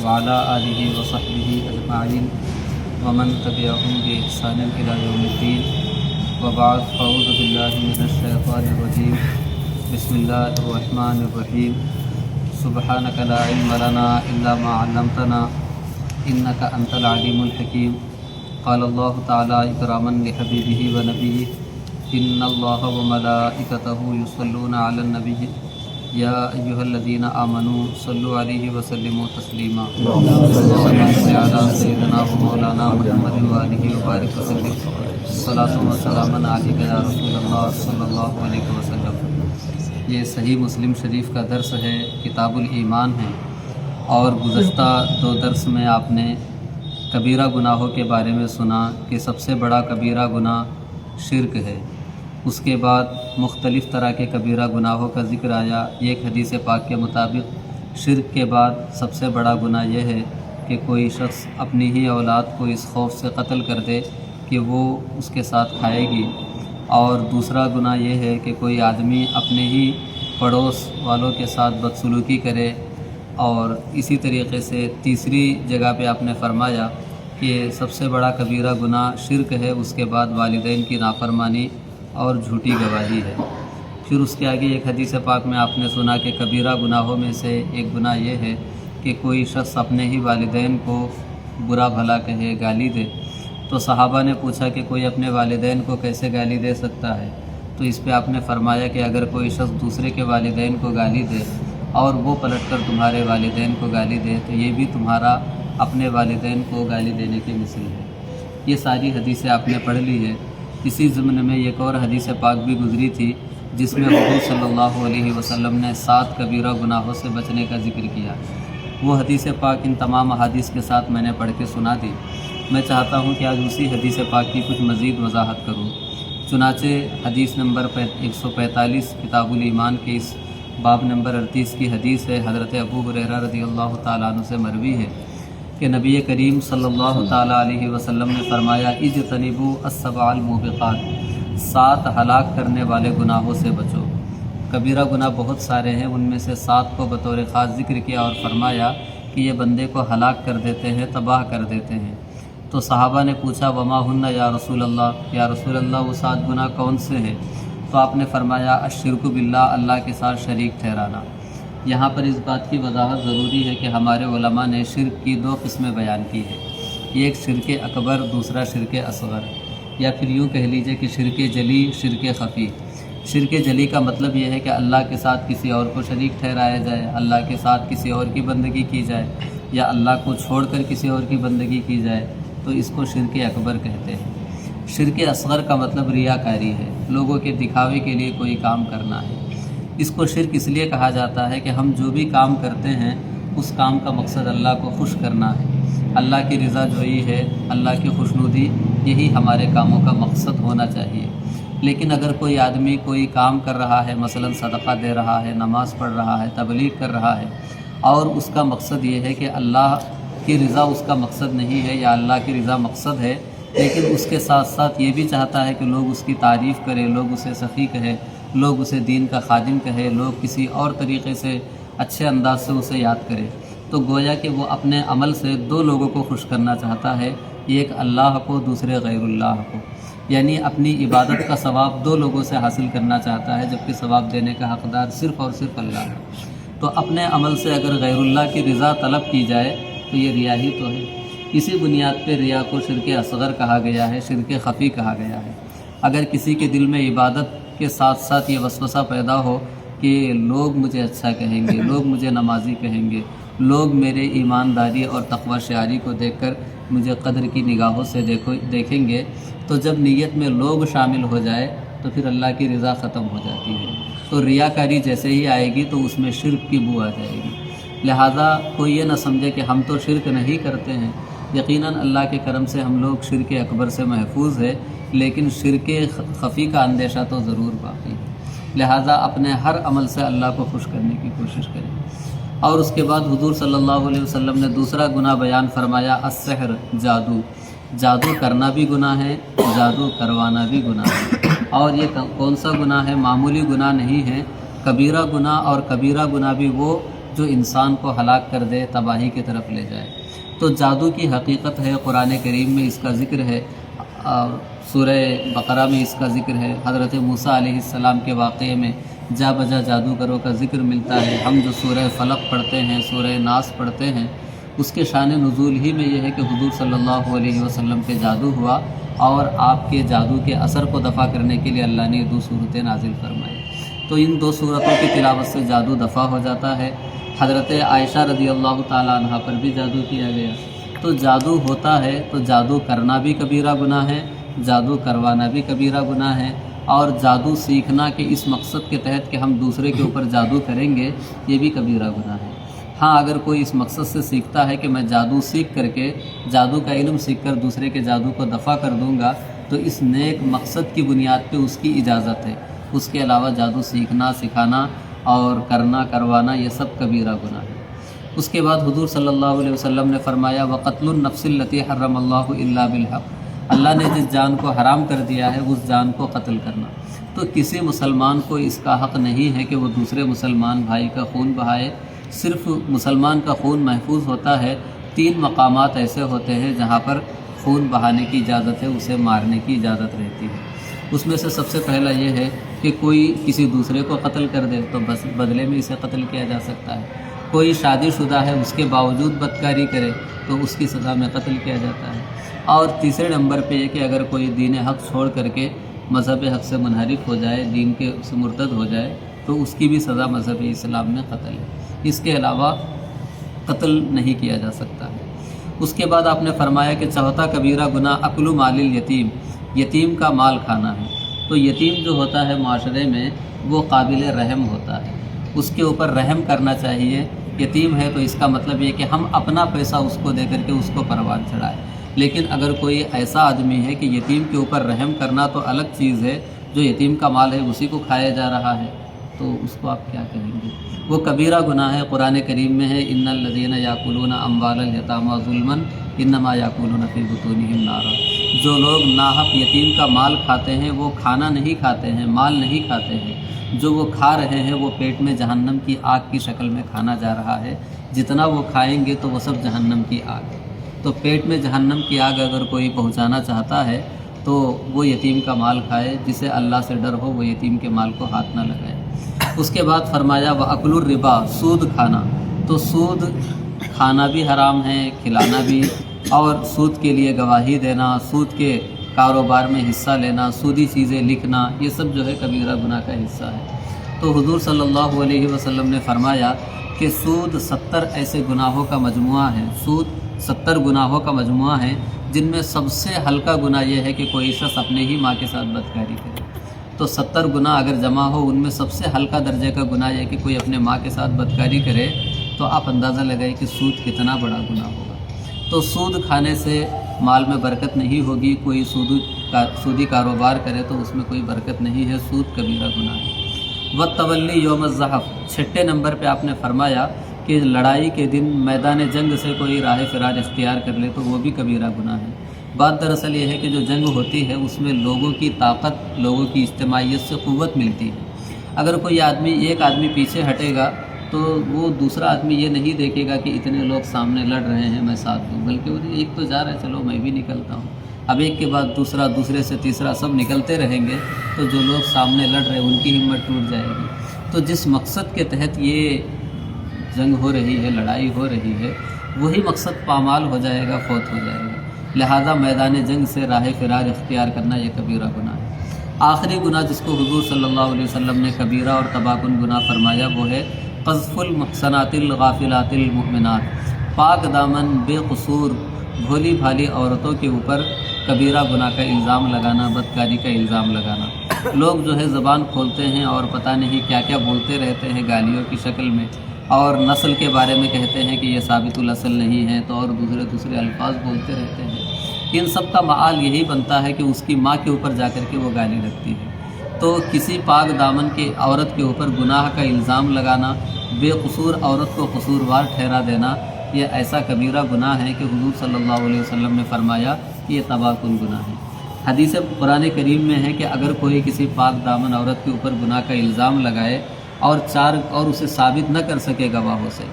وعلى آله وصحبه أجمعين ومن تبعهم بإحسان إلى يوم الدين وبعد فأعوذ بالله من الشيطان الرجيم بسم الله الرحمن الرحيم سبحانك لا علم لنا إلا ما علمتنا إنك أنت العليم الحكيم قال الله تعالى إكراما لحبيبه ونبيه إن الله وملائكته يصلون على النبي يا أيها الذين آمنوا صلوا عليه وسلموا تسليما اللهم صل على سيدنا ومولانا محمد وآله وبارك وسلم صلاة وسلاما عليك يا رسول الله صلی اللہ علیہ وسلم۔ یہ صحیح مسلم شریف کا درس ہے، کتاب الایمان ہے، اور گزشتہ 2 درس میں آپ نے کبیرہ گناہوں کے بارے میں سنا کہ سب سے بڑا کبیرہ گناہ شرک ہے۔ اس کے بعد مختلف طرح کے کبیرہ گناہوں کا ذکر آیا۔ ایک حدیث پاک کے مطابق شرک کے بعد سب سے بڑا گناہ یہ ہے کہ کوئی شخص اپنی ہی اولاد کو اس خوف سے قتل کر دے کہ وہ اس کے ساتھ کھائے گی، اور دوسرا گناہ یہ ہے کہ کوئی آدمی اپنے ہی پڑوس والوں کے ساتھ بدسلوکی کرے، اور اسی طریقے سے تیسری جگہ پہ آپ نے فرمایا کہ سب سے بڑا کبیرہ گناہ شرک ہے، اس کے بعد والدین کی نافرمانی اور جھوٹی گواہی ہے۔ پھر اس کے آگے ایک حدیث پاک میں آپ نے سنا کہ کبیرہ گناہوں میں سے ایک گناہ یہ ہے کہ کوئی شخص اپنے ہی والدین کو برا بھلا کہے، گالی دے۔ تو صحابہ نے پوچھا کہ کوئی اپنے والدین کو کیسے گالی دے سکتا ہے؟ تو اس پہ آپ نے فرمایا کہ اگر کوئی شخص دوسرے کے والدین کو گالی دے اور وہ پلٹ کر تمہارے والدین کو گالی دے تو یہ بھی تمہارا اپنے والدین کو گالی دینے کی مثل ہے۔ یہ ساری حدیثیں آپ نے پڑھ لی ہے۔ اسی ضمن میں ایک اور حدیث پاک بھی گزری تھی جس میں حضور صلی اللہ علیہ وسلم نے 7 کبیرہ گناہوں سے بچنے کا ذکر کیا۔ وہ حدیث پاک ان تمام احادیث کے ساتھ میں نے پڑھ کے سنا دی۔ میں چاہتا ہوں کہ آج اسی حدیث پاک کی کچھ مزید وضاحت کروں۔ چنانچہ حدیث نمبر 145 کتاب الایمان کے اس باب نمبر 38 کی حدیث ہے، حضرت ابو ہریرہ رضی اللہ تعالیٰ عنہ سے مروی ہے کہ نبی کریم صلی اللہ تعالیٰ علیہ وسلم نے فرمایا اجتنبوا السبع الموبقات، 7 ہلاک کرنے والے گناہوں سے بچو۔ کبیرہ گناہ بہت سارے ہیں، ان میں سے 7 کو بطور خاص ذکر کیا اور فرمایا کہ یہ بندے کو ہلاک کر دیتے ہیں، تباہ کر دیتے ہیں۔ تو صحابہ نے پوچھا وما ہن یا رسول اللہ، یا رسول اللہ وہ 7 گناہ کون سے ہیں؟ تو آپ نے فرمایا الشرک باللہ، اللہ کے ساتھ شریک ٹھہرانا۔ یہاں پر اس بات کی وضاحت ضروری ہے کہ ہمارے علماء نے شرک کی 2 قسمیں بیان کی ہے، ایک شرک اکبر، دوسرا شرک اصغر، یا پھر یوں کہہ لیجئے کہ شرک جلی، شرک خفی۔ شرک جلی کا مطلب یہ ہے کہ اللہ کے ساتھ کسی اور کو شریک ٹھہرایا جائے، اللہ کے ساتھ کسی اور کی بندگی کی جائے، یا اللہ کو چھوڑ کر کسی اور کی بندگی کی جائے، تو اس کو شرک اکبر کہتے ہیں۔ شرک اصغر کا مطلب ریاکاری ہے، لوگوں کے دکھاوے کے لیے کوئی کام کرنا ہے۔ اس کو شرک اس لیے کہا جاتا ہے کہ ہم جو بھی کام کرتے ہیں اس کام کا مقصد اللہ کو خوش کرنا ہے، اللہ کی رضا جوئی ہے، اللہ کی خوشنودی، یہی ہمارے کاموں کا مقصد ہونا چاہیے۔ لیکن اگر کوئی آدمی کوئی کام کر رہا ہے، مثلا صدقہ دے رہا ہے، نماز پڑھ رہا ہے، تبلیغ کر رہا ہے، اور اس کا مقصد یہ ہے کہ اللہ کی رضا اس کا مقصد نہیں ہے یا اللہ کی رضا مقصد ہے، لیکن اس کے ساتھ ساتھ یہ بھی چاہتا ہے کہ لوگ اس کی تعریف کریں، لوگ اسے سخی کہیں، لوگ اسے دین کا خادم کہے، لوگ کسی اور طریقے سے اچھے انداز سے اسے یاد کرے، تو گویا کہ وہ اپنے عمل سے 2 لوگوں کو خوش کرنا چاہتا ہے، ایک اللہ کو، دوسرے غیر اللہ کو، یعنی اپنی عبادت کا ثواب 2 لوگوں سے حاصل کرنا چاہتا ہے، جبکہ ثواب دینے کا حقدار صرف اور صرف اللہ ہے۔ تو اپنے عمل سے اگر غیر اللہ کی رضا طلب کی جائے تو یہ ریا ہی تو ہے۔ اسی بنیاد پہ ریا کو شرک اصغر کہا گیا ہے، شرک خفی کہا گیا ہے۔ اگر کسی کے دل میں عبادت کے ساتھ ساتھ یہ وسوسہ پیدا ہو کہ لوگ مجھے اچھا کہیں گے، لوگ مجھے نمازی کہیں گے، لوگ میرے ایمانداری اور تقوی شعاری کو دیکھ کر مجھے قدر کی نگاہوں سے دیکھیں گے، تو جب نیت میں لوگ شامل ہو جائے تو پھر اللہ کی رضا ختم ہو جاتی ہے۔ تو ریاکاری جیسے ہی آئے گی تو اس میں شرک کی بو آ جائے گی۔ لہٰذا کوئی یہ نہ سمجھے کہ ہم تو شرک نہیں کرتے ہیں، یقیناً اللہ کے کرم سے ہم لوگ شرک اکبر سے محفوظ ہے، لیکن شرک خفی کا اندیشہ تو ضرور باقی ہے۔ لہٰذا اپنے ہر عمل سے اللہ کو خوش کرنے کی کوشش کریں۔ اور اس کے بعد حضور صلی اللہ علیہ وسلم نے دوسرا گناہ بیان فرمایا السحر، جادو۔ جادو کرنا بھی گناہ ہے، جادو کروانا بھی گناہ ہے۔ اور یہ کون سا گناہ ہے؟ معمولی گناہ نہیں ہے، کبیرہ گناہ۔ اور کبیرہ گناہ بھی وہ جو انسان کو ہلاک کر دے، تباہی کی طرف لے جائے۔ تو جادو کی حقیقت ہے، قرآن کریم میں اس کا ذکر ہے، سورہ بقرہ میں اس کا ذکر ہے، حضرت موسیٰ علیہ السلام کے واقعے میں جا بجا جادوگروں کا ذکر ملتا ہے۔ ہم جو سورہ فلق پڑھتے ہیں، سورہ ناس پڑھتے ہیں، اس کے شان نزول ہی میں یہ ہے کہ حضور صلی اللہ علیہ وسلم پہ جادو ہوا، اور آپ کے جادو کے اثر کو دفع کرنے کے لیے اللہ نے 2 صورتیں نازل فرمائی۔ تو ان 2 صورتوں کی تلاوت سے جادو دفع ہو جاتا ہے۔ حضرت عائشہ رضی اللہ تعالیٰ عنہ پر بھی جادو کیا گیا۔ تو جادو ہوتا ہے تو جادو کرنا بھی کبیرہ گناہ ہے، جادو کروانا بھی کبیرہ گناہ ہے، اور جادو سیکھنا کہ اس مقصد کے تحت کہ ہم دوسرے کے اوپر جادو کریں گے، یہ بھی کبیرہ گناہ ہے۔ ہاں، اگر کوئی اس مقصد سے سیکھتا ہے کہ میں جادو سیکھ کر کے، جادو کا علم سیکھ کر دوسرے کے جادو کو دفع کر دوں گا، تو اس نیک مقصد کی بنیاد پہ اس کی اجازت ہے۔ اس کے علاوہ جادو سیکھنا، سکھانا اور کرنا، کروانا، یہ سب کبیرہ گناہ ہے۔ اس کے بعد حضور صلی اللہ علیہ وسلم نے فرمایا وَقَتْلُ النَّفْسِ الَّتِي حَرَّمَ اللَّهُ إِلَّا بِالْحَقِّ، اللہ نے جس جان کو حرام کر دیا ہے اس جان کو قتل کرنا۔ تو کسی مسلمان کو اس کا حق نہیں ہے کہ وہ دوسرے مسلمان بھائی کا خون بہائے۔ صرف مسلمان کا خون محفوظ ہوتا ہے، 3 مقامات ایسے ہوتے ہیں جہاں پر خون بہانے کی اجازت ہے، اسے مارنے کی اجازت رہتی ہے۔ اس میں سے سب سے پہلا یہ ہے کہ کوئی کسی دوسرے کو قتل کر دے تو بس بدلے میں اسے قتل کیا جا سکتا ہے۔ کوئی شادی شدہ ہے، اس کے باوجود بدکاری کرے تو اس کی سزا میں قتل کیا جاتا ہے۔ اور تیسرے نمبر پہ یہ کہ اگر کوئی دین حق چھوڑ کر کے مذہب حق سے منحرف ہو جائے، دین کے سے مرتد ہو جائے، تو اس کی بھی سزا مذہب اسلام میں قتل ہے۔ اس کے علاوہ قتل نہیں کیا جا سکتا ہے۔ اس کے بعد آپ نے فرمایا کہ چوتھا کبیرہ گناہ اکل مال الیتیم، یتیم کا مال کھانا ہے۔ تو یتیم جو ہوتا ہے معاشرے میں وہ قابل رحم ہوتا ہے، اس کے اوپر رحم کرنا چاہیے۔ یتیم ہے تو اس کا مطلب یہ کہ ہم اپنا پیسہ اس کو دے کر کے اس کو پروان چڑھائیں۔ لیکن اگر کوئی ایسا آدمی ہے کہ یتیم کے اوپر رحم کرنا تو الگ چیز ہے، جو یتیم کا مال ہے اسی کو کھایا جا رہا ہے، تو اس کو آپ کیا کہیں گے؟ وہ کبیرہ گناہ ہے۔ قرآن کریم میں ہے ان الذین یاکلون اموال الیتامی ظلما انما یاکلون فی بطونہم نارا، جو لوگ ناحق یتیم کا مال کھاتے ہیں وہ کھانا نہیں کھاتے ہیں، مال نہیں کھاتے ہیں، جو وہ کھا رہے ہیں وہ پیٹ میں جہنم کی آگ کی شکل میں کھانا جا رہا ہے۔ جتنا وہ کھائیں گے تو وہ سب جہنم کی آگ ہے۔ تو پیٹ میں جہنم کی آگ اگر کوئی پہنچانا چاہتا ہے تو وہ یتیم کا مال کھائے، جسے اللہ سے ڈر ہو وہ یتیم کے مال کو ہاتھ نہ لگائے۔ اس کے بعد فرمایا وَأَكْلُ الرِّبَا، سود کھانا۔ تو سود کھانا بھی حرام ہے، کھلانا بھی، اور سود کے لیے گواہی دینا، سود کے کاروبار میں حصہ لینا، سودی چیزیں لکھنا، یہ سب جو ہے کبیرہ گناہ کا حصہ ہے۔ تو حضور صلی اللہ علیہ وسلم نے فرمایا کہ سود 70 ایسے گناہوں کا مجموعہ ہے، سود 70 گناہوں کا مجموعہ ہے، جن میں سب سے ہلکا گناہ یہ ہے کہ کوئی شخص اپنے ہی ماں کے ساتھ بدکاری کرے۔ تو 70 گناہ اگر جمع ہو، ان میں سب سے ہلکا درجے کا گناہ یہ کہ کوئی اپنے ماں کے ساتھ بدکاری کرے، تو آپ اندازہ لگائیں کہ سود کتنا بڑا گناہ ہوگا۔ تو سود کھانے سے مال میں برکت نہیں ہوگی، کوئی سودی کاروبار کرے تو اس میں کوئی برکت نہیں ہے، سود کبیرہ گناہ ہے۔ وَالتَّوَلِّي یوم الزحف، 6 نمبر پہ آپ نے فرمایا کہ لڑائی کے دن میدان جنگ سے کوئی راہ فرار اختیار کر لے تو وہ بھی کبیرہ گناہ ہے۔ بات دراصل یہ ہے کہ جو جنگ ہوتی ہے اس میں لوگوں کی طاقت، لوگوں کی اجتماعیت سے قوت ملتی ہے۔ اگر کوئی ایک آدمی پیچھے ہٹے گا تو وہ دوسرا آدمی یہ نہیں دیکھے گا کہ اتنے لوگ سامنے لڑ رہے ہیں میں ساتھ دوں، بلکہ وہ ایک تو جا رہا ہے چلو میں بھی نکلتا ہوں۔ اب ایک کے بعد دوسرا، دوسرے سے تیسرا، سب نکلتے رہیں گے تو جو لوگ سامنے لڑ رہے ہیں ان کی ہمت ٹوٹ جائے گی۔ تو جس مقصد کے تحت یہ جنگ ہو رہی ہے، لڑائی ہو رہی ہے، وہی مقصد پامال ہو جائے گا، فوت ہو جائے گا۔ لہذا میدان جنگ سے راہ فرار اختیار کرنا یہ کبیرہ گناہ ہے۔ آخری گناہ جس کو حضور صلی اللہ علیہ وسلم نے کبیرہ اور تباکن گناہ فرمایا وہ ہے قذف المحصنات الغافلات المؤمنات، پاک دامن بے قصور بھولی بھالی عورتوں کے اوپر کبیرہ گناہ کا الزام لگانا، بدکاری کا الزام لگانا۔ لوگ جو ہے زبان کھولتے ہیں اور پتہ نہیں کیا کیا بولتے رہتے ہیں گالیوں کی شکل میں، اور نسل کے بارے میں کہتے ہیں کہ یہ ثابت الاصل نہیں ہے، تو اور دوسرے الفاظ بولتے رہتے ہیں۔ ان سب کا معال یہی بنتا ہے کہ اس کی ماں کے اوپر جا کر کے وہ گالی لگتی ہے۔ تو کسی پاک دامن کی عورت کے اوپر گناہ کا الزام لگانا، بے قصور عورت کو قصوروار ٹھہرا دینا، یہ ایسا کبیرہ گناہ ہے کہ حضور صلی اللہ علیہ وسلم نے فرمایا کہ یہ تباکن گناہ ہے۔ حدیث قرآن کریم میں ہے کہ اگر کوئی کسی پاک دامن عورت کے اوپر گناہ کا الزام لگائے اور اسے ثابت نہ کر سکے گواہوں سے،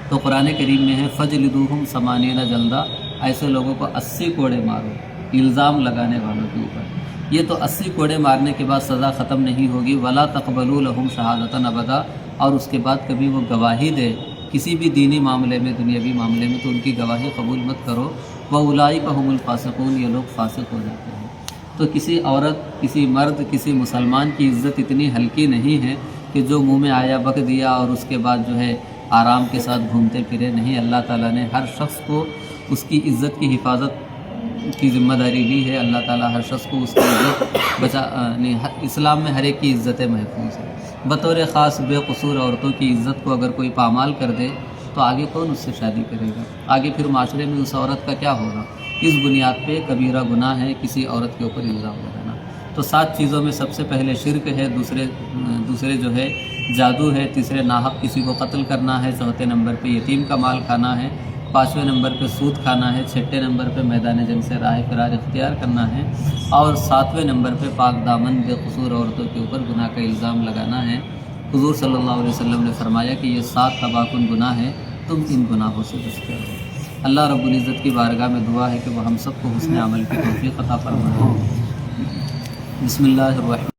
تو قرآن کریم میں ہے فجلدوہم 80 جلدہ، ایسے لوگوں کو 80 کوڑے مارو الزام لگانے والوں کے اوپر۔ یہ تو 80 کوڑے مارنے کے بعد سزا ختم نہیں ہوگی، ولا تقبلوا لہم شہادۃ ابدا، اور اس کے بعد کبھی وہ گواہی دے کسی بھی دینی معاملے میں، دنیاوی معاملے میں، تو ان کی گواہی قبول مت کرو۔ وَأُولَٰئِکَ هُمُ الْفَاسِقُونَ، یہ لوگ فاسق ہو جاتے ہیں۔ تو کسی عورت، کسی مرد، کسی مسلمان کی عزت اتنی ہلکی نہیں ہے کہ جو منہ میں آیا بک دیا اور اس کے بعد جو ہے آرام کے ساتھ گھومتے پھرے۔ نہیں، اللہ تعالیٰ نے ہر شخص کو اس کی عزت کی حفاظت کی ذمہ داری لی ہے۔ اللہ تعالیٰ ہر شخص کو اس کی عزت اسلام میں ہر ایک کی عزت محفوظ ہے۔ بطور خاص بے قصور عورتوں کی عزت کو اگر کوئی پامال کر دے تو آگے کون اس سے شادی کرے گا؟ آگے پھر معاشرے میں اس عورت کا کیا ہوگا؟ اس بنیاد پہ کبیرہ گناہ ہے کسی عورت کے اوپر الزام لگانا۔ تو 7 چیزوں میں سب سے پہلے شرک ہے، دوسرے جو ہے جادو ہے، تیسرے ناحق کسی کو قتل کرنا ہے، چوتھے نمبر پہ یتیم کا مال کھانا ہے، 5ویں نمبر پہ سود کھانا ہے، 6 نمبر پہ میدان جنگ سے راہ فرار اختیار کرنا ہے، اور 7ویں نمبر پہ پاک دامن بے قصور عورتوں کے اوپر گناہ کا الزام لگانا ہے۔ حضور صلی اللہ علیہ وسلم نے فرمایا کہ یہ 7 تباہ کن گناہ ہیں، تم ان گناہوں سے بچتے رہو۔ اللہ رب العزت کی بارگاہ میں دعا ہے کہ وہ ہم سب کو حسن عمل کی توفیق عطا فرمائے۔ بسم اللہ الرحمن